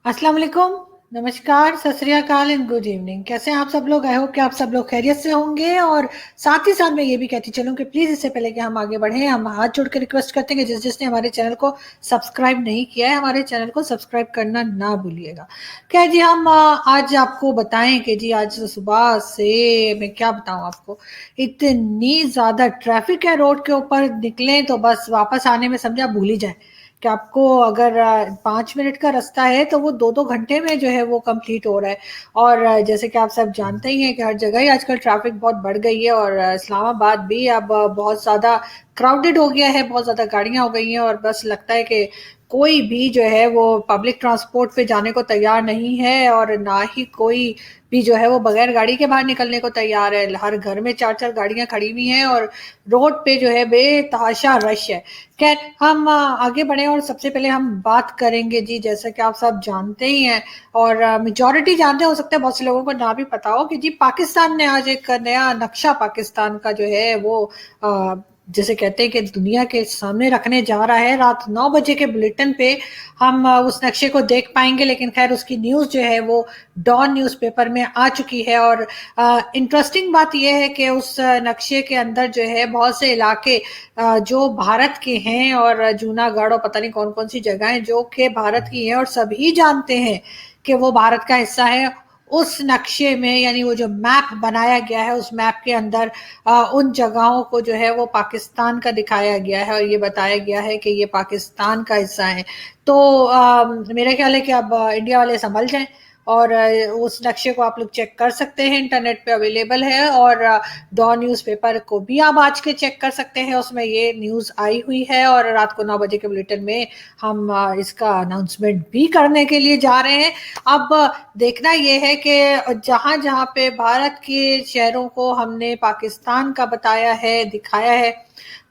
अस्सलाम वालेकुम, नमस्कार, सत श्री अकाल एंड गुड इवनिंग। कैसे हैं आप सब लोग? आई होप कि आप सब लोग खैरियत से होंगे। और साथ ही साथ मैं ये भी कहती चलूं कि प्लीज़ इससे पहले कि हम आगे बढ़ें, हम हाथ जोड़ के रिक्वेस्ट करते हैं कि जिसने हमारे चैनल को सब्सक्राइब नहीं किया है, हमारे चैनल को सब्सक्राइब करना ना भूलिएगा। क्या जी, हम आज आपको बताएं कि जी आज सुबह से मैं क्या बताऊं आपको, इतनी ज़्यादा ट्रैफिक है रोड के ऊपर, निकलें तो बस वापस आने में समझे आप भूल ही जाए कि आपको अगर 5 मिनट का रास्ता है तो वो 2-2 घंटे में जो है वो कंप्लीट हो रहा है। और जैसे कि आप सब जानते ही हैं कि हर जगह ही आजकल ट्रैफिक बहुत बढ़ गई है, और इस्लामाबाद भी अब बहुत ज़्यादा क्राउडेड हो गया है, बहुत ज़्यादा गाड़ियां हो गई हैं, और बस लगता है कि कोई भी जो है वो पब्लिक ट्रांसपोर्ट पे जाने को तैयार नहीं है, और ना ही कोई भी जो है वो बगैर गाड़ी के बाहर निकलने को तैयार है। हर घर में 4-4 गाड़ियां खड़ी हुई हैं, और रोड पे जो है बेतहाशा रश है। खैर, हम आगे बढ़े, और सबसे पहले हम बात करेंगे जी, जैसा कि आप सब जानते ही हैं और मेजॉरिटी जानते हो सकता है, बहुत से लोगों को ना भी पता हो कि जी पाकिस्तान ने आज एक नया नक्शा पाकिस्तान का जो है वो अ, जैसे कहते हैं कि दुनिया के सामने रखने जा रहा है। रात 9 बजे के बुलेटिन पे हम उस नक्शे को देख पाएंगे, लेकिन खैर उसकी न्यूज़ जो है वो डॉन न्यूज़पेपर में आ चुकी है। और इंटरेस्टिंग बात यह है कि उस नक्शे के अंदर जो है बहुत से इलाके जो भारत के हैं, और जूनागढ़ और पता नहीं कौन कौन सी जगहें जो कि भारत की हैं और सभी जानते हैं कि वो भारत का हिस्सा है। उस नक्शे में, यानी वो जो मैप बनाया गया है, उस मैप के अंदर उन जगहों को जो है वो पाकिस्तान का दिखाया गया है, और ये बताया गया है कि ये पाकिस्तान का हिस्सा है। तो मेरा ख्याल है कि अब इंडिया वाले संभल जाएं, और उस नक्शे को आप लोग चेक कर सकते हैं, इंटरनेट पे अवेलेबल है। और डॉन न्यूज़पेपर को भी आप आज के चेक कर सकते हैं, उसमें ये न्यूज़ आई हुई है, और रात को 9 बजे के बुलेटिन में हम इसका अनाउंसमेंट भी करने के लिए जा रहे हैं। अब देखना ये है कि जहाँ जहाँ पे भारत के शहरों को हमने पाकिस्तान का बताया है, दिखाया है,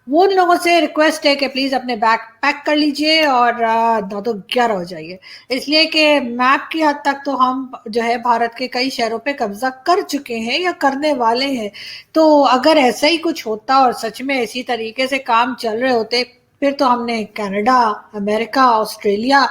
वो उन लोगों से रिक्वेस्ट है कि प्लीज अपने बैग पैक कर लीजिए और 9 तो 11 हो जाइए। इसलिए कि मैप की हद तक तो हम जो है भारत के कई शहरों पे कब्जा कर चुके हैं या करने वाले हैं। तो अगर ऐसा ही कुछ होता और सच में इसी तरीके से काम चल रहे होते, फिर तो हमने कनाडा, अमेरिका, ऑस्ट्रेलिया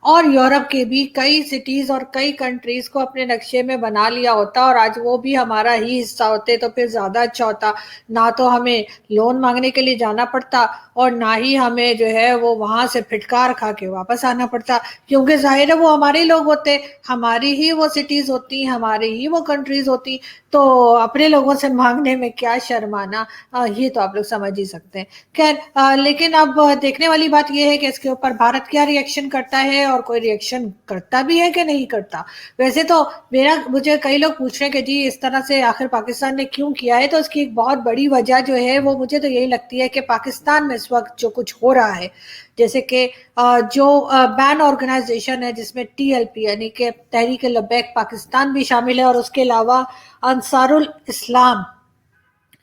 और यूरोप के भी कई सिटीज और कई कंट्रीज को अपने नक्शे में बना लिया होता, और आज वो भी हमारा ही हिस्सा होते तो फिर ज्यादा अच्छा होता। ना तो हमें लोन मांगने के लिए जाना पड़ता, और ना ही हमें जो है वो वहां से फिटकार खा के वापस आना पड़ता, क्योंकि जाहिर है वो हमारे ही लोग होते, हमारी ही वो सिटीज होती, हमारी ही वो कंट्रीज होती। तो अपने लोगों से मांगने में क्या शर्माना, ये तो आप लोग समझ ही सकते हैं। खैर, लेकिन अब देखने वाली बात यह है कि इसके ऊपर भारत क्या रिएक्शन करता है, और कोई रिएक्शन करता भी है कि नहीं करता। वैसे तो मेरा मुझे कई लोग पूछ रहे हैं कि जी इस तरह से आखिर पाकिस्तान ने क्यों किया है, तो इसकी एक बहुत बड़ी वजह जो है वो मुझे तो यही लगती है कि पाकिस्तान में इस वक्त जो कुछ हो रहा है, जैसे कि जो बैन ऑर्गेनाइजेशन है जिसमें टीएलपी यानी कि तहरीक लब्बैक पाकिस्तान भी शामिल है, और उसके अलावा अंसारुल इस्लाम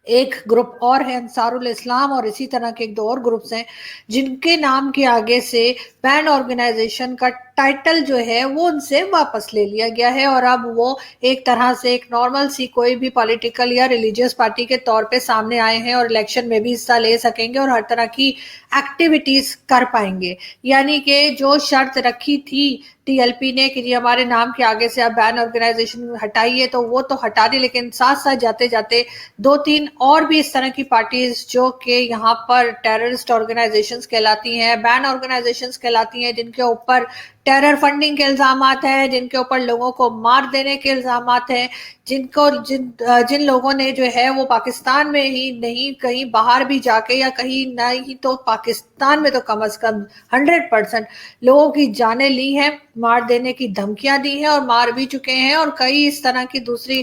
एक ग्रुप और है, अंसारुल इस्लाम, और इसी तरह के एक दो और ग्रुप्स हैं जिनके नाम के आगे से बैंड ऑर्गेनाइजेशन का टाइटल जो है वो उनसे वापस ले लिया गया है, और अब वो एक तरह से एक नॉर्मल सी कोई भी पॉलिटिकल या रिलीजियस पार्टी के तौर पे सामने आए हैं, और इलेक्शन में भी हिस्सा ले सकेंगे और हर तरह की एक्टिविटीज कर पाएंगे। यानी कि जो शर्त रखी थी टीएलपी ने कि जी हमारे नाम के आगे से आप बैन ऑर्गेनाइजेशन हटाइए, तो वो तो हटा दी, लेकिन साथ साथ जाते जाते 2-3 और भी इस तरह की पार्टीज जो कि यहाँ पर टेररिस्ट ऑर्गेनाइजेशंस कहलाती हैं, बैन ऑर्गेनाइजेशंस कहलाती हैं, जिनके ऊपर टेरर फंडिंग के इल्जाम हैं, जिनके ऊपर लोगों को मार देने के इल्जाम हैं, जिन लोगों ने जो है वो पाकिस्तान में ही नहीं कहीं बाहर भी जाके, या कहीं नहीं तो पाकिस्तान में तो कम से कम 100% लोगों की जानें ली हैं, मार देने की धमकियां दी हैं और मार भी चुके हैं, और कई इस तरह की दूसरी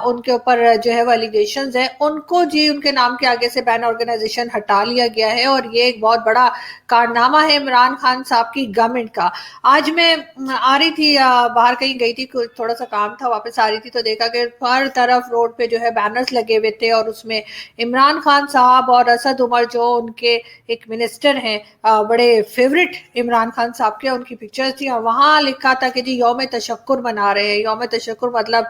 उनके ऊपर जो है वो एलिगेशन है, उनको जी उनके नाम के आगे से बैन ऑर्गेनाइजेशन हटा लिया गया है। और ये एक बहुत बड़ा कारनामा है इमरान खान साहब की गवर्नमेंट का। आज मैं आ रही थी, बाहर कहीं गई थी, थोड़ा सा काम था, वापस आ रही थी तो देखा कि हर तरफ रोड पे जो है बैनर्स लगे हुए थे, और उसमें इमरान खान साहब और असद उमर जो उनके एक मिनिस्टर हैं, बड़े फेवरेट इमरान खान साहब के, उनकी पिक्चर्स थी, और वहां लिखा था कि जी यौम तशक्कुर मना रहे हैं। यौम तशक्कुर मतलब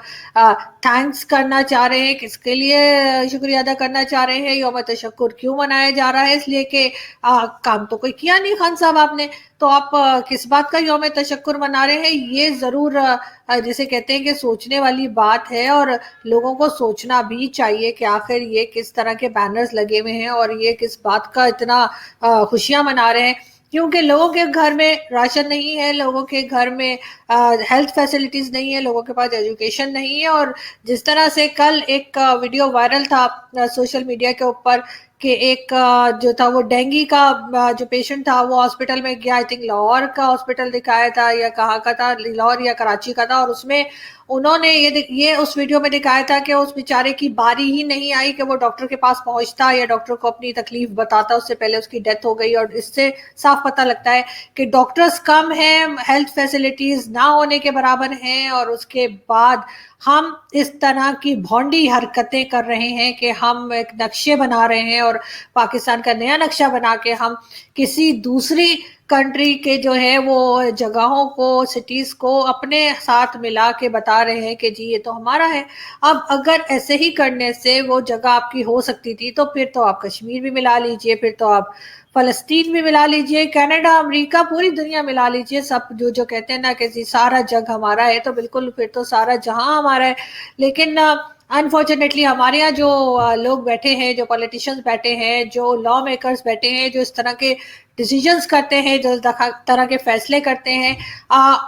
थैंक्स करना चाह रहे हैं, किसके लिए शुक्रिया अदा करना चाह रहे हैं, यौम तशक्कुर क्यों मनाया जा रहा है, इसलिए कि काम तो कोई किया नहीं खान साहब आपने, तो आप किस बात का यौम तशक्कुर मना रहे हैं। ये जरूर जिसे कहते हैं कि सोचने वाली बात है, और लोगों को सोचना भी चाहिए कि आखिर ये किस तरह के बैनर्स लगे हुए हैं और ये किस बात का इतना खुशियां मना रहे हैं। क्योंकि लोगों के घर में राशन नहीं है, लोगों के घर में हेल्थ फैसिलिटीज नहीं है, लोगों के पास एजुकेशन नहीं है। और जिस तरह से कल एक वीडियो वायरल था सोशल मीडिया के ऊपर कि एक जो था वो डेंगू का जो पेशेंट था वो हॉस्पिटल में गया, आई थिंक लाहौर का हॉस्पिटल दिखाया था या कहाँ का था, लाहौर या कराची का था, और उसमें उन्होंने ये उस वीडियो में दिखाया था कि उस बेचारे की बारी ही नहीं आई कि वो डॉक्टर के पास पहुंचता या डॉक्टर को अपनी तकलीफ बताता, उससे पहले उसकी डेथ हो गई। और इससे साफ पता लगता है कि डॉक्टर्स कम हैं, हेल्थ फैसिलिटीज ना होने के बराबर हैं, और उसके बाद हम इस तरह की भोंडी हरकतें कर रहे हैं कि हम एक नक्शे बना रहे हैं और पाकिस्तान का नया नक्शा बना के हम किसी दूसरी कंट्री के जो है वो जगहों को, सिटीज को अपने साथ मिला के बता रहे हैं कि जी ये तो हमारा है। अब अगर ऐसे ही करने से वो जगह आपकी हो सकती थी, तो फिर तो आप कश्मीर भी मिला लीजिए, फिर तो आप फलस्तीन भी मिला लीजिए, कनाडा, अमेरिका, पूरी दुनिया मिला लीजिए। सब जो कहते हैं ना कि जी सारा जग हमारा है, तो बिल्कुल फिर तो सारा जहां हमारा है। लेकिन अनफॉर्चुनेटली हमारे यहाँ जो लोग बैठे हैं, जो पॉलिटिशियंस बैठे हैं, जो लॉ मेकर्स बैठे हैं, जो इस तरह के डिसीजंस करते हैं, जो तरह के फैसले करते हैं,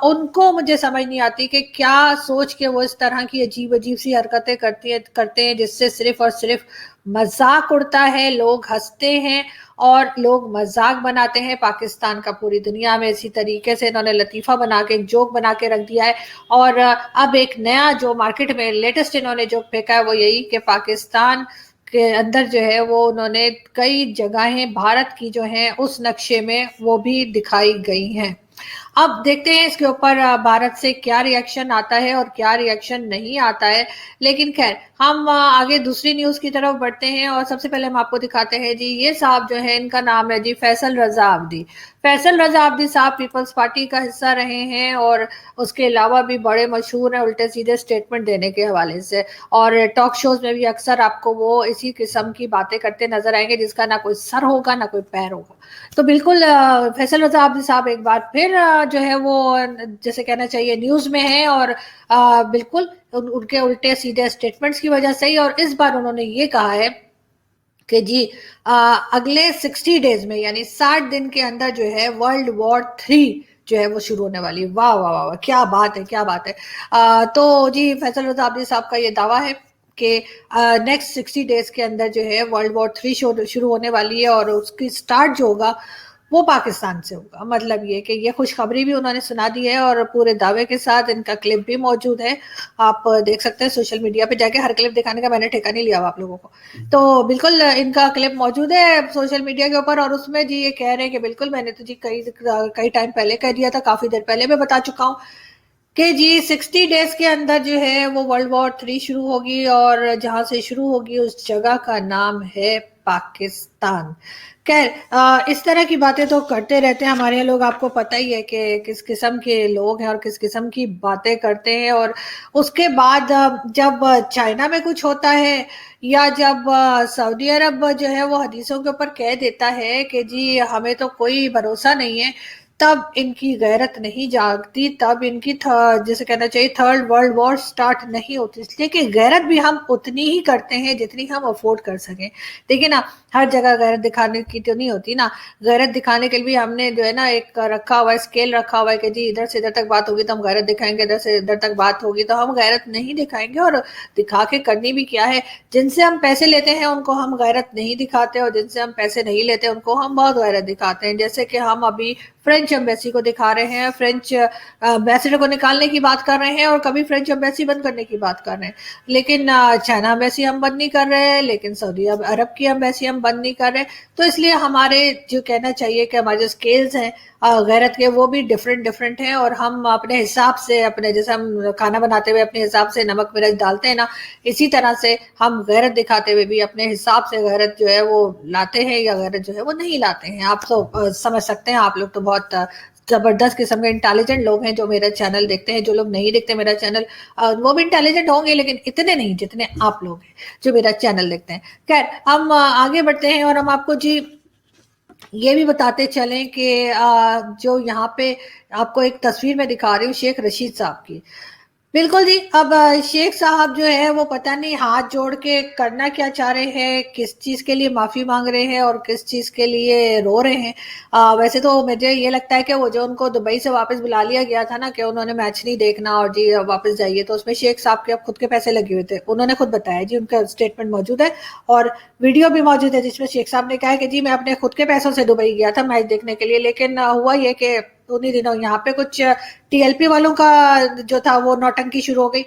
उनको मुझे समझ नहीं आती कि क्या सोच के वो इस तरह की अजीब अजीब सी हरकतें करते हैं जिससे सिर्फ और सिर्फ मजाक उड़ता है, लोग हंसते हैं और लोग मजाक बनाते हैं पाकिस्तान का पूरी दुनिया में। इसी तरीके से इन्होंने लतीफा बना के, एक जोक बना के रख दिया है। और अब एक नया जो मार्केट में लेटेस्ट इन्होंने जोक फेंका है वो यही कि पाकिस्तान के अंदर जो है वो उन्होंने कई जगहें भारत की जो हैं उस नक्शे में वो भी दिखाई गई हैं। अब देखते हैं इसके ऊपर भारत से क्या रिएक्शन आता है और क्या रिएक्शन नहीं आता है। लेकिन खैर हम आगे दूसरी न्यूज की तरफ बढ़ते हैं, और सबसे पहले हम आपको दिखाते हैं जी ये साहब जो है, इनका नाम है जी फैसल रजा अब्दी। फैसल रजा अब्दी साहब पीपल्स पार्टी का हिस्सा रहे हैं और उसके अलावा भी बड़े मशहूर हैं उल्टे सीधे स्टेटमेंट देने के हवाले से, और टॉक शोज में भी अक्सर आपको वो इसी किस्म की बातें करते नजर आएंगे जिसका ना कोई सर होगा ना कोई पैर होगा। तो बिल्कुल फैसल रजा अब्दी साहब एक बार फिर जो है वो जैसे कहना चाहिए न्यूज में है, और बिल्कुल उनके उल्टे सीधे स्टेटमेंट्स की वजह से ही। और इस बार उन्होंने ये कहा है कि जी अगले 60 डेज में यानी 60 दिन के अंदर जो है वर्ल्ड वॉर 3 जो है वो शुरू होने वाली। वाह वाह वाह वाह, क्या बात है, क्या बात है। तो जी फैसल रजा अब्दी साहब का ये दावा है कि नेक्स्ट 60 डेज के अंदर जो है वर्ल्ड वॉर 3 शुरू होने वाली है, और उसकी स्टार्ट जो होगा वो पाकिस्तान से होगा। मतलब ये कि ये खुशखबरी भी उन्होंने सुना दी है, और पूरे दावे के साथ इनका क्लिप भी मौजूद है। आप देख सकते हैं सोशल मीडिया पे जाके, हर क्लिप दिखाने का मैंने ठेका नहीं लिया आप लोगों को, तो बिल्कुल इनका क्लिप मौजूद है सोशल मीडिया के ऊपर। और उसमें जी ये कह रहे हैं कि बिल्कुल मैंने तो जी कई टाइम पहले कह दिया था, काफी देर पहले मैं बता चुका हूँ कि जी 60 डेज के अंदर जो है वो वर्ल्ड वॉर 3 शुरू होगी, और जहां से शुरू होगी उस जगह का नाम है पाकिस्तान। खैर इस तरह की बातें तो करते रहते हैं हमारे यहाँ लोग, आपको पता ही है कि किस किस्म के लोग हैं और किस किस्म की बातें करते हैं। और उसके बाद जब चाइना में कुछ होता है, या जब सऊदी अरब जो है वो हदीसों के ऊपर कह देता है कि जी हमें तो कोई भरोसा नहीं है, तब इनकी गैरत नहीं जागती, तब इनकी जैसे कहना चाहिए थर्ड वर्ल्ड वॉर स्टार्ट नहीं होती। इसलिए कि गैरत भी हम उतनी ही करते हैं जितनी हम अफोर्ड कर सकें। देखिए ना, हर जगह गैरत दिखाने की तो नहीं होती ना। गैरत दिखाने के लिए भी हमने जो है ना एक रखा हुआ है, स्केल रखा हुआ है कि जी इधर से इधर तक बात होगी तो हम गैरत दिखाएंगे, इधर से इधर तक बात होगी तो हम गैरत नहीं दिखाएंगे। और दिखा के करनी भी क्या है, जिनसे हम पैसे लेते हैं उनको हम गैरत नहीं दिखाते, और जिनसे हम पैसे नहीं लेते उनको हम बहुत गैरत दिखाते हैं। जैसे कि हम अभी फ्रेंच एम्बेसी को दिखा रहे हैं, फ्रेंच एम्बेसडर को निकालने की बात कर रहे हैं, और कभी फ्रेंच एम्बेसी बंद करने की बात कर रहे हैं। लेकिन चाइना एम्बेसी हम बंद नहीं कर रहे हैं, लेकिन सऊदी अरब की एम्बेसी हम बंद नहीं कर रहे। तो इसलिए हमारे जो कहना चाहिए कि हमारे जो स्केल्स हैं गैरत के, वो भी डिफरेंट डिफरेंट हैं। और हम अपने हिसाब से, अपने जैसे हम खाना बनाते हुए अपने हिसाब से नमक मिर्च डालते हैं ना, इसी तरह से हम गैरत दिखाते हुए भी अपने हिसाब से गैरत जो है वो लाते हैं या गैरत जो है वो नहीं लाते हैं। आप तो समझ सकते हैं, आप लोग तो बहुत जबरदस्त किस्म के इंटेलिजेंट लोग हैं जो मेरा चैनल देखते हैं। जो लोग नहीं देखते मेरा चैनल, वो भी इंटेलिजेंट होंगे लेकिन इतने नहीं जितने आप लोग हैं जो मेरा चैनल देखते हैं। खैर, हम आगे बढ़ते हैं और हम आपको जी ये भी बताते चलें कि जो यहाँ पे आपको एक तस्वीर में दिखा रही हूँ शेख रशीद साहब की। बिल्कुल जी। अब शेख साहब जो है वो पता नहीं हाथ जोड़ के करना क्या चाह रहे हैं, किस चीज के लिए माफी मांग रहे हैं और किस चीज के लिए रो रहे हैं। वैसे तो मुझे ये लगता है कि वो जो उनको दुबई से वापस बुला लिया गया था ना कि उन्होंने मैच नहीं देखना और जी वापस जाइए, तो उसमें शेख साहब के अब खुद के पैसे लगे हुए थे। उन्होंने खुद बताया जी, उनका स्टेटमेंट मौजूद है और वीडियो भी मौजूद है जिसमें शेख साहब ने कहा है कि जी मैं अपने खुद के पैसों से दुबई गया था मैच देखने के लिए, लेकिन हुआ ये कि उन्हीं दिनों यहाँ पे कुछ टीएलपी वालों का जो था वो नौटंकी शुरू हो गई,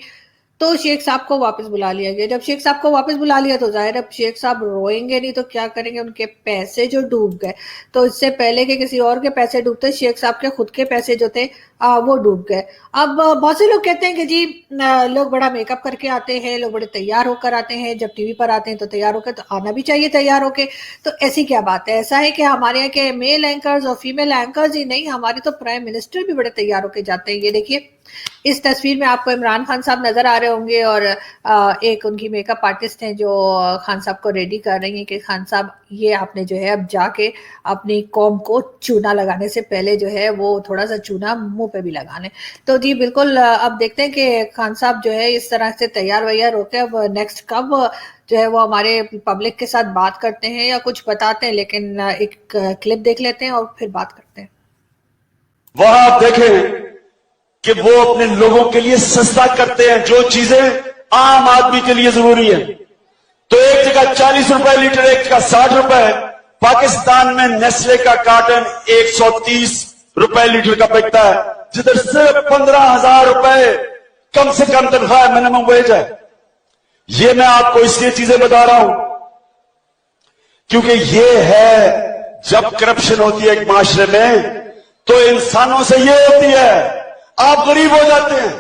तो शेख साहब को वापस बुला लिया गया। जब शेख साहब को वापस बुला लिया तो जाहिर अब शेख साहब रोएंगे नहीं तो क्या करेंगे, उनके पैसे जो डूब गए। तो इससे पहले कि किसी और के पैसे डूबते, शेख साहब के खुद के पैसे जो थे वो डूब गए। अब बहुत से लोग कहते हैं कि जी लोग बड़ा मेकअप करके आते हैं, लोग बड़े तैयार होकर आते हैं, जब टीवी पर आते हैं तो तैयार होकर, तो आना भी चाहिए तैयार होके। तो ऐसी क्या बात है? ऐसा है कि हमारे यहाँ के मेल एंकर्स और फीमेल एंकर्स ही नहीं, हमारे तो प्राइम मिनिस्टर भी बड़े तैयार होके जाते हैं। ये देखिए, इस तस्वीर में आपको इमरान खान साहब नजर आ रहे होंगे और एक उनकी मेकअप आर्टिस्ट हैं जो खान साहब को रेडी कर रही हैं कि खान साहब ये आपने जो है अब जाके अपनी कौम को चूना लगाने से पहले जो है वो थोड़ा सा चूना मुंह पे भी लगा लें। तो जी बिल्कुल, अब देखते हैं कि खान साहब जो है इस तरह से तैयार वैयार होकर अब नेक्स्ट कब जो है वो हमारे पब्लिक के साथ बात करते हैं या कुछ बताते हैं। लेकिन एक क्लिप देख लेते हैं और फिर बात करते हैं। वहां आप देखें कि वो अपने लोगों के लिए सस्ता करते हैं जो चीजें आम आदमी के लिए जरूरी है। तो एक जगह 40 रुपए लीटर, एक जगह 60 रुपए। पाकिस्तान में नेस्ले का कार्टन 130 रुपए लीटर का बिकता है, जिधर सिर्फ 15,000 रुपए कम से कम तनख्वाह मिनिमम वेज है। ये मैं आपको इसलिए चीजें बता रहा हूं क्योंकि ये है जब करप्शन होती है एक माशरे में तो इंसानों से ये होती है, आप गरीब हो जाते हैं,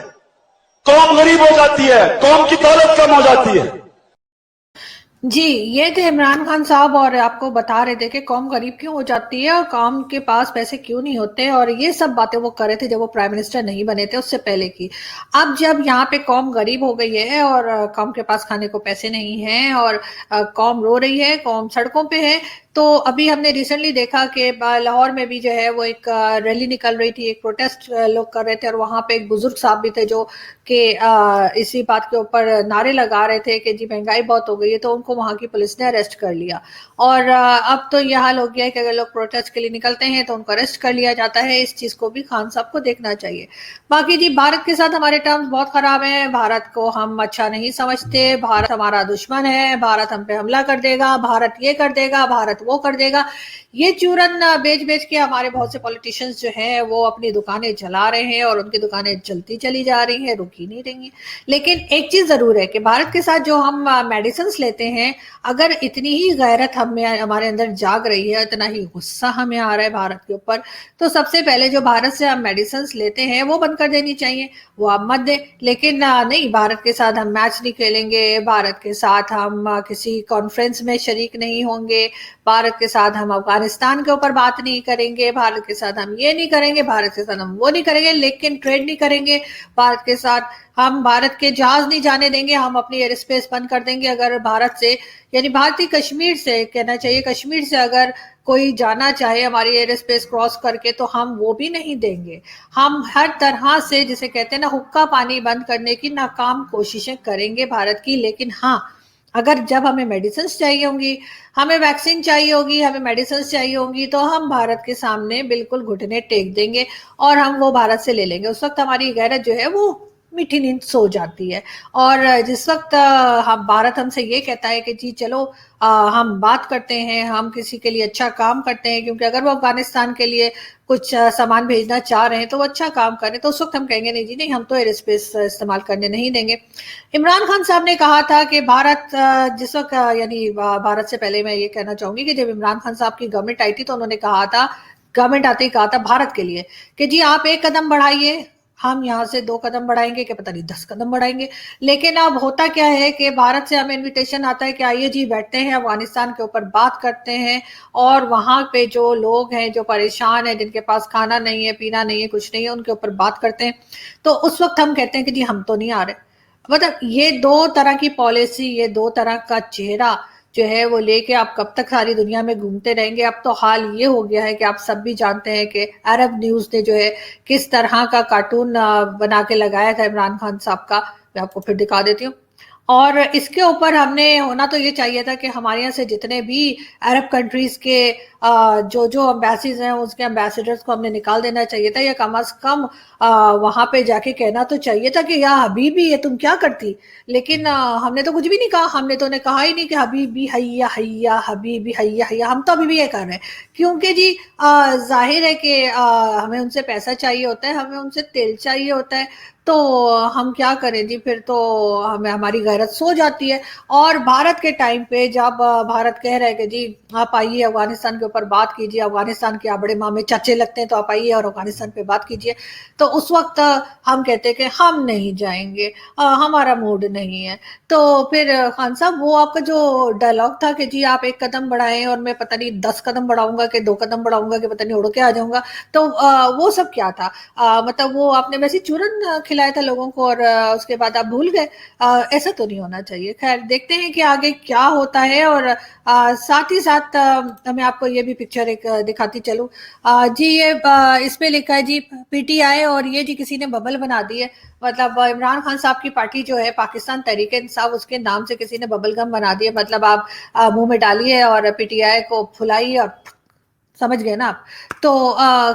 कौम गरीब हो जाती है, कौम की दौलत कम हो जाती है। जी, ये थे इमरान खान साहब और आपको बता रहे थे कि कौम गरीब क्यों हो जाती है और कौम के पास पैसे क्यों नहीं होते, और ये सब बातें वो कर रहे थे जब वो प्राइम मिनिस्टर नहीं बने थे उससे पहले की। अब जब यहाँ पे कौम गरीब हो गई है और कौम के पास खाने को पैसे नहीं हैं और कौम रो रही है, कौम सड़कों पे है, तो अभी हमने रिसेंटली देखा कि लाहौर में भी जो है वो एक रैली निकल रही थी, एक प्रोटेस्ट लोग कर रहे थे और वहां पे एक बुजुर्ग साहब भी थे जो कि इसी बात के ऊपर नारे लगा रहे थे कि जी महंगाई बहुत हो गई है, तो उनको वहां की पुलिस ने अरेस्ट कर लिया। और अब तो यह हाल हो गया है कि अगर लोग प्रोटेस्ट के लिए निकलते हैं तो उनको अरेस्ट कर लिया जाता है। इस चीज को भी खान साहब को देखना चाहिए। बाकी जी भारत के साथ हमारे टर्म्स बहुत खराब हैं, भारत को हम अच्छा नहीं समझते, भारत हमारा दुश्मन है, भारत हम पे हमला कर देगा, भारत ये कर देगा, भारत वो कर देगा। ये चूरन बेच बेच के हमारे बहुत से पॉलिटिशियंस जो हैं वो अपनी दुकानें चला रहे हैं और उनकी दुकानें चलती चली जा रही हैं, रुकी नहीं रही। लेकिन एक चीज जरूर है कि भारत के साथ जो हम मेडिसिन लेते हैं, अगर इतनी ही गैरत हमें हमारे अंदर जाग रही है, इतना ही गुस्सा हमें आ रहा है भारत के ऊपर, तो सबसे पहले जो भारत से हम मेडिसिन लेते हैं वो बंद कर देनी चाहिए, वो आप मत दें। लेकिन नहीं, भारत के साथ हम मैच नहीं खेलेंगे, भारत के साथ हम किसी कॉन्फ्रेंस में शरीक नहीं होंगे, भारत के साथ हम अफगानिस्तान के ऊपर बात नहीं करेंगे, भारत के साथ हम ये नहीं करेंगे, भारत के साथ हम वो नहीं करेंगे, लेकिन ट्रेड नहीं करेंगे भारत के साथ, हम भारत के जहाज नहीं जाने देंगे, हम अपनी एयर स्पेस बंद कर देंगे। अगर भारत से, यानी भारतीय कश्मीर से कहना चाहिए, कश्मीर से अगर कोई जाना चाहे हमारी एयर स्पेस क्रॉस करके तो हम वो भी नहीं देंगे। हम हर तरह से, जिसे कहते हैं ना, हुक्का पानी बंद करने की नाकाम कोशिशें करेंगे भारत की। लेकिन हाँ, अगर जब हमें मेडिसिन चाहिए होंगी, हमें वैक्सीन चाहिए होगी, हमें मेडिसिन चाहिए होंगी, तो हम भारत के सामने बिल्कुल घुटने टेक देंगे और हम वो भारत से ले लेंगे। उस वक्त हमारी गैरत जो है वो मीठी नींद सो जाती है। और जिस वक्त हम भारत हमसे ये कहता है कि जी चलो हम बात करते हैं, हम किसी के लिए अच्छा काम करते हैं, क्योंकि अगर वो अफगानिस्तान के लिए कुछ सामान भेजना चाह रहे हैं तो वो अच्छा काम करें, तो उस वक्त हम कहेंगे नहीं जी नहीं, हम तो एयर स्पेस इस्तेमाल करने नहीं देंगे। इमरान खान साहब ने कहा था कि भारत जिस वक्त यानी भारत से पहले मैं ये कहना चाहूंगी कि जब इमरान खान साहब की गवर्नमेंट आई थी तो उन्होंने कहा था, गवर्नमेंट आते ही कहा था भारत के लिए कि जी आप एक कदम बढ़ाइए, ہم یہاں سے 2 قدم بڑھائیں گے کہ پتہ نہیں 10 قدم بڑھائیں گے. لیکن اب ہوتا کیا ہے کہ بھارت سے ہمیں انویٹیشن آتا ہے کہ آئیے جی بیٹھتے ہیں افغانستان کے اوپر بات کرتے ہیں, اور وہاں پہ جو لوگ ہیں جو پریشان ہیں, جن کے پاس کھانا نہیں ہے, پینا نہیں ہے, کچھ نہیں ہے, ان کے اوپر بات کرتے ہیں. تو اس وقت ہم کہتے ہیں کہ جی ہم تو نہیں آ رہے. مطلب یہ 2 طرح کی پالیسی, یہ 2 طرح کا چہرہ جو ہے وہ لے کے آپ کب تک ساری دنیا میں گھومتے رہیں گے. اب تو حال یہ ہو گیا ہے کہ آپ سب بھی جانتے ہیں کہ عرب نیوز نے جو ہے کس طرح کا کارٹون بنا کے لگایا تھا عمران خان صاحب کا. میں آپ کو پھر دکھا دیتی ہوں. اور اس کے اوپر ہم نے ہونا تو یہ چاہیے تھا کہ ہمارے یہاں سے جتنے بھی عرب کنٹریز کے جو امبیسیز ہیں اس کے امبیسیڈرز کو ہم نے نکال دینا چاہیے تھا, یا کم از کم وہاں پہ جا کے کہنا تو چاہیے تھا کہ یا حبیبی یہ تم کیا کرتی. لیکن ہم نے تو کچھ بھی نہیں کہا. ہم نے تو انہیں کہا ہی نہیں کہ حبیبی حیا حیا حبیبی حیا حیا. ہم تو ابھی بھی یہ کر رہے ہیں کیونکہ جی ظاہر ہے کہ ہمیں ان سے پیسہ چاہیے ہوتا ہے, ہمیں ان سے تیل چاہیے ہوتا ہے. تو ہم کیا کریں جی, پھر تو ہمیں ہماری غیرت سو جاتی ہے. اور بھارت کے ٹائم پہ جب بھارت کہہ رہے کہ جی آپ آئیے افغانستان کے اوپر بات کیجیے, افغانستان کے آپ بڑے مامے چاچے لگتے ہیں تو آپ آئیے اور افغانستان پہ بات کیجیے, تو اس وقت ہم کہتے کہ ہم نہیں جائیں گے, ہمارا موڈ نہیں ہے. تو پھر خان صاحب وہ آپ کا جو ڈائلاگ تھا کہ جی آپ 1 قدم بڑھائیں اور میں پتہ نہیں 10 قدم بڑھاؤں گا کہ 2 قدم بڑھاؤں گا کہ پتہ نہیں اڑ کے آ جاؤں گا, تو وہ سب کیا تھا؟ مطلب وہ آپ نے ویسے چورن کھلایا تھا لوگوں کو اور اس کے بعد آپ بھول گئے. ایسا تو نہیں ہونا چاہیے. خیر دیکھتے ہیں کہ آگے کیا ہوتا ہے. اور ساتھ ہی ساتھ میں آپ کو یہ بھی پکچر ایک دکھاتی چلوں. جی یہ اس پہ لکھا ہے جی پی ٹی آئی, اور یہ جی کسی نے ببل بنا دی ہے. مطلب عمران خان صاحب کی پارٹی جو ہے پاکستان تحریک انصاف, اس کے نام سے کسی نے ببل گم بنا دی ہے. مطلب آپ منہ میں ڈالیے اور پی ٹی آئی کو پھلائیے, اور سمجھ گئے نا آپ. تو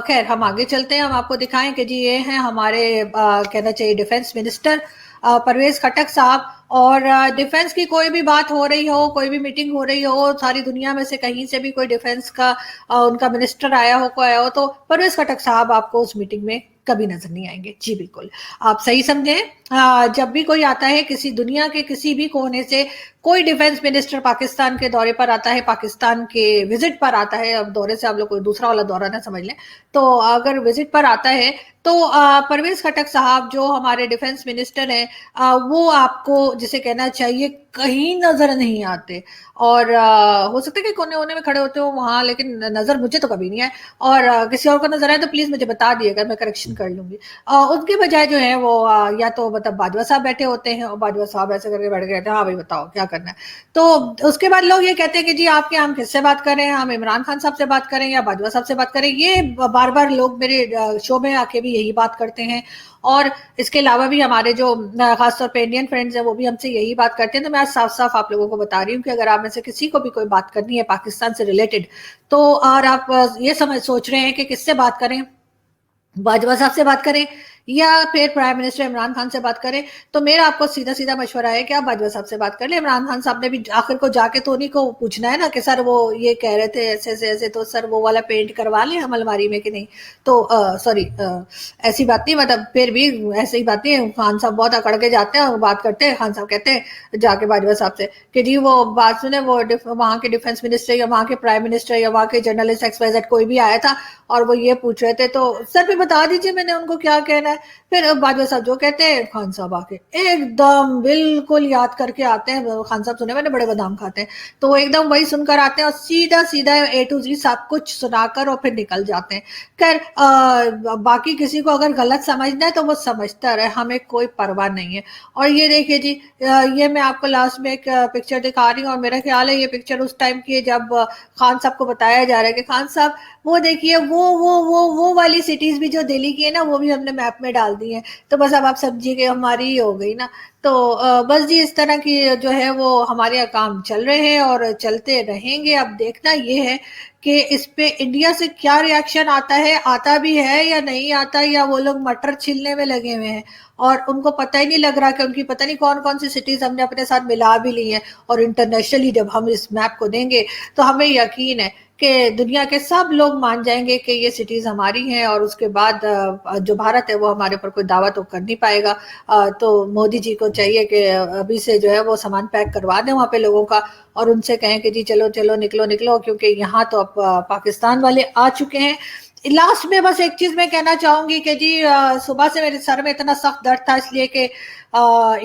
خیر ہم آگے چلتے ہیں, ہم آپ کو دکھائیں کہ جی یہ ہیں ہمارے کہنا چاہیے ڈیفنس منسٹر پرویز خٹک صاحب. اور ڈیفنس کی کوئی بھی بات ہو رہی ہو, کوئی بھی میٹنگ ہو رہی ہو, ساری دنیا میں سے کہیں سے بھی کوئی ڈیفنس کا ان کا منسٹر آیا ہو, کوئی آیا ہو, تو پرویز خٹک صاحب آپ کو اس میٹنگ میں کبھی نظر نہیں آئیں گے. جی بالکل آپ صحیح سمجھیں. جب بھی کوئی آتا ہے کسی دنیا کے کسی بھی کونے سے, کوئی ڈیفنس منسٹر پاکستان کے دورے پر آتا ہے, پاکستان کے وزٹ پر آتا ہے, اب دورے سے آپ لوگ کوئی دوسرا والا دورہ نہ سمجھ لیں, تو اگر وزٹ پر آتا ہے تو پرویز خٹک صاحب جو ہمارے ڈیفنس منسٹر ہیں وہ آپ کو جسے کہنا چاہیے کہیں نظر نہیں آتے. اور ہو سکتا ہے کہ کونے کونے میں کھڑے ہوتے ہو وہاں, لیکن نظر مجھے تو کبھی نہیں آئے. اور کسی اور کو نظر آئے تو پلیز مجھے بتا دیے گا, میں کریکشن کر لوں گی. ان کے بجائے جو ہے وہ یا تو مطلب باجوہ صاحب بیٹھے ہوتے ہیں, اور باجوہ صاحب ایسے کر کے بیٹھ گئے تھے, ہاں بھائی بتاؤ کیا کرنا ہے. تو اس کے بعد لوگ یہ کہتے ہیں کہ جی آپ کے ہم کس سے بات کریں, ہم عمران خان صاحب سے بات کریں یا باجوہ صاحب سے بات کریں. یہ بار بار لوگ میرے شو میں آ کے بھی یہی بات کرتے ہیں. اور اس کے علاوہ بھی ہمارے جو خاص طور پہ انڈین فرینڈز ہیں وہ بھی ہم سے یہی بات کرتے ہیں. تو میں آج صاف صاف آپ لوگوں کو بتا رہی ہوں کہ اگر آپ میں سے کسی کو بھی کوئی بات کرنی ہے پاکستان سے ریلیٹڈ, تو اور آپ یہ سوچ رہے ہیں کہ کس سے بات کریں, باجوہ صاحب سے بات کریں یا پھر پرائم منسٹر عمران خان سے بات کریں, تو میرا آپ کو سیدھا سیدھا مشورہ ہے کہ آپ باجوہ صاحب سے بات کر لیں. عمران خان صاحب نے بھی آخر کو جا کے تو انہیں کو پوچھنا ہے نا کہ سر وہ یہ کہہ رہے تھے ایسے ایسے ایسے, تو سر وہ والا پینٹ کروا لیں ہم الماری میں کہ نہیں. تو سوری ایسی بات نہیں, مطلب پھر بھی ایسی ہی بات نہیں. خان صاحب بہت اکڑ کے جاتے ہیں اور بات کرتے ہیں. خان صاحب کہتے ہیں جا کے باجوہ صاحب سے کہ جی وہ بات سنیں, وہ وہاں کے ڈیفنس منسٹر یا وہاں کے پرائم منسٹر یا وہاں کے جرنلسٹ ایکس وائی زیڈ کوئی بھی آیا تھا اور وہ یہ پوچھ رہے تھے, تو سر پہ بتا دیجیے میں نے ان کو کیا کہنا ہے. پھر باجوہ صاحب جو کہتے ہیں خان صاحب آ کے ایک دم بالکل یاد کر کے آتے ہیں. خان صاحب سنے میں نے بڑے بادام کھاتے ہیں, تو وہ ایک دم وہی سن کر آتے ہیں اور سیدھا سیدھا اے ٹو زی سب کچھ سنا کر اور پھر نکل جاتے ہیں. خیر باقی کسی کو اگر غلط سمجھنا ہے تو وہ سمجھتا رہے, ہمیں کوئی پرواہ نہیں ہے. اور یہ دیکھیے جی یہ میں آپ کو لاسٹ میں ایک پکچر دکھا رہی ہوں, اور میرا خیال ہے یہ پکچر اس ٹائم کی ہے جب خان صاحب کو بتایا جا رہا ہے کہ خان صاحب وہ دیکھیے وہ والی سٹیز بھی جو دہلی کی ہے نا وہ بھی ہم نے میپ میں ڈال دی ہیں, تو بس اب آپ سمجھیے کہ ہماری ہی ہو گئی نا. تو بس جی اس طرح کی جو ہے وہ ہمارے یہاں کام چل رہے ہیں اور چلتے رہیں گے. اب دیکھنا یہ ہے کہ اس پہ انڈیا سے کیا ری ایکشن آتا ہے, آتا بھی ہے یا نہیں آتا, یا وہ لوگ مٹر چھلنے میں لگے ہوئے ہیں اور ان کو پتہ ہی نہیں لگ رہا کہ ان کی پتہ نہیں کون کون سی سٹیز ہم نے اپنے ساتھ ملا بھی لی ہیں. اور انٹرنیشنلی جب ہم اس میپ کو دیں گے تو ہمیں یقین ہے کہ دنیا کے سب لوگ مان جائیں گے کہ یہ سٹیز ہماری ہیں, اور اس کے بعد جو بھارت ہے وہ ہمارے اوپر کوئی دعویٰ تو کر نہیں پائے گا. تو مودی جی کو چاہیے کہ ابھی سے جو ہے وہ سامان پیک کروا دیں وہاں پہ لوگوں کا, اور ان سے کہیں کہ جی چلو چلو نکلو نکلو, کیونکہ یہاں تو اب پاکستان والے آ چکے ہیں. लास्ट में बस एक चीज मैं कहना चाहूंगी कि जी सुबह से मेरे सर में इतना सख्त दर्द था, इसलिए कि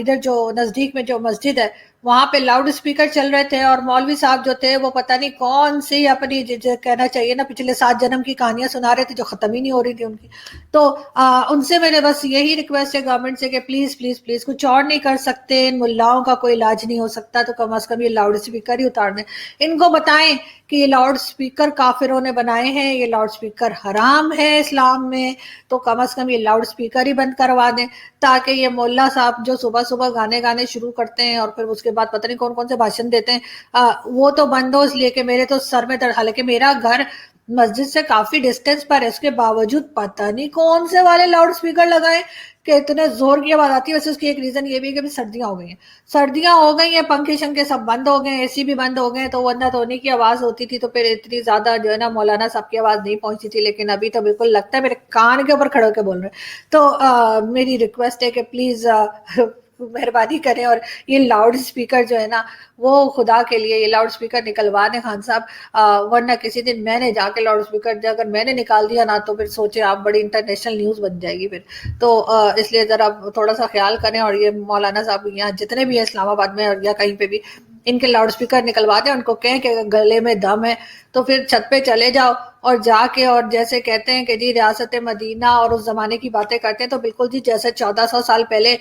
इधर जो नजदीक में जो मस्जिद है वहां पे लाउड स्पीकर चल रहे थे, और मौलवी साहब जो थे वो पता नहीं कौन सी अपनी जो कहना चाहिए ना पिछले 7 जन्म की कहानियां सुना रहे थे जो खत्म ही नहीं हो रही थी उनकी। तो उनसे मेरे बस यही रिक्वेस्ट है गवर्नमेंट से कि प्लीज प्लीज प्लीज कुछ और नहीं कर सकते, इन मुल्लाओं का कोई इलाज नहीं हो सकता तो कम से कम ये लाउड स्पीकर ही उतार दें। इनको बताएं कि ये लाउड स्पीकर काफिरों ने बनाए हैं, ये लाउड स्पीकर हराम है इस्लाम में, तो कम से कम ये लाउड स्पीकर ही बंद करवा दें, ताकि ये मोल्ला साहब जो सुबह सुबह गाने गाने शुरू करते हैं और फिर उसके बाद पता नहीं कौन कौन से भाषण देते हैं, वो तो बंद हो। इसलिए कि मेरे तो सर में दर्द, हालांकि मेरा घर मस्जिद से काफी डिस्टेंस पर है, उसके बावजूद पता नहीं कौन से वाले लाउड स्पीकर लगाए कि इतने जोर की आवाज आती है। वैसे उसकी एक रीजन ये भी है कि अभी सर्दियां हो गई हैं, सर्दियां हो गई हैं, पंखे शंखे सब बंद हो गए, एसी भी बंद हो गए, तो वरना तो उन्हीं की आवाज होती थी तो फिर इतनी ज्यादा जो है ना मौलाना साहब की आवाज नहीं पहुंचती थी। लेकिन अभी तो बिल्कुल लगता है मेरे कान के ऊपर खड़े होकर बोल रहे हैं। तो मेरी रिक्वेस्ट है कि प्लीज मेहरबानी करें और ये लाउड स्पीकर जो है ना वो खुदा के लिए ये लाउड स्पीकर निकलवा दें खान साहब, वरना किसी दिन मैंने जाके लाउड स्पीकर अगर मैंने निकाल दिया ना तो फिर सोचे आप बड़ी इंटरनेशनल न्यूज बन जाएगी फिर। तो इसलिए जरा थोड़ा सा ख्याल करें, और ये मौलाना साहब यहाँ जितने भी है इस्लामाबाद में और या कहीं पे भी, इनके लाउड स्पीकर निकलवा दें, उनको कहें कि गले में दम है तो फिर छत पे चले जाओ और जाके, और जैसे कहते हैं कि जी रियासत मदीना और उस जमाने की बातें करते हैं तो बिल्कुल जी जैसे 1400 साल पहले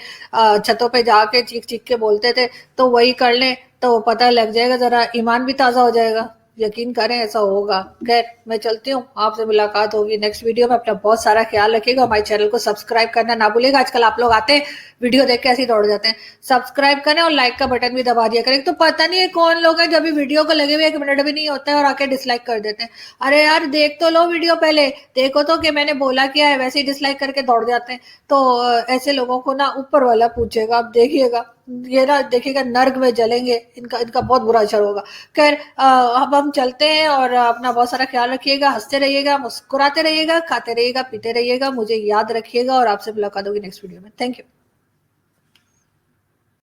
छतों पे जाके चीख चीख के बोलते थे तो वही कर लें, तो पता लग जाएगा, जरा ईमान भी ताजा हो जाएगा। यकीन करें ऐसा होगा। खैर मैं चलती हूँ, आपसे मुलाकात होगी नेक्स्ट वीडियो में। अपना बहुत सारा ख्याल रखिएगा, हमारे चैनल को सब्सक्राइब करना ना भूलिएगा। आजकल आप लोग आते हैं वीडियो देख के ऐसे ही दौड़ जाते हैं, सब्सक्राइब करें और लाइक का बटन भी दबा दिया करें। तो पता नहीं है कौन लोग हैं जब भी वीडियो को लगे हुए 1 मिनट भी नहीं होता है और आके डिसलाइक कर देते हैं। अरे यार देख तो लो वीडियो, पहले देखो तो कि मैंने बोला क्या है, वैसे ही डिसलाइक करके दौड़ जाते हैं। तो ऐसे लोगों को ना ऊपर वाला पूछेगा, आप देखिएगा, ये ना देखिएगा नर्क में जलेंगे, इनका इनका बहुत बुरा असर होगा। खैर अब हम चलते हैं, और अपना बहुत सारा ख्याल रखिएगा, हंसते रहिएगा, मुस्कुराते रहिएगा, खाते रहिएगा, पीते रहिएगा, मुझे याद रखिएगा, और आपसे मुलाकात होगी नेक्स्ट वीडियो में। Thank you.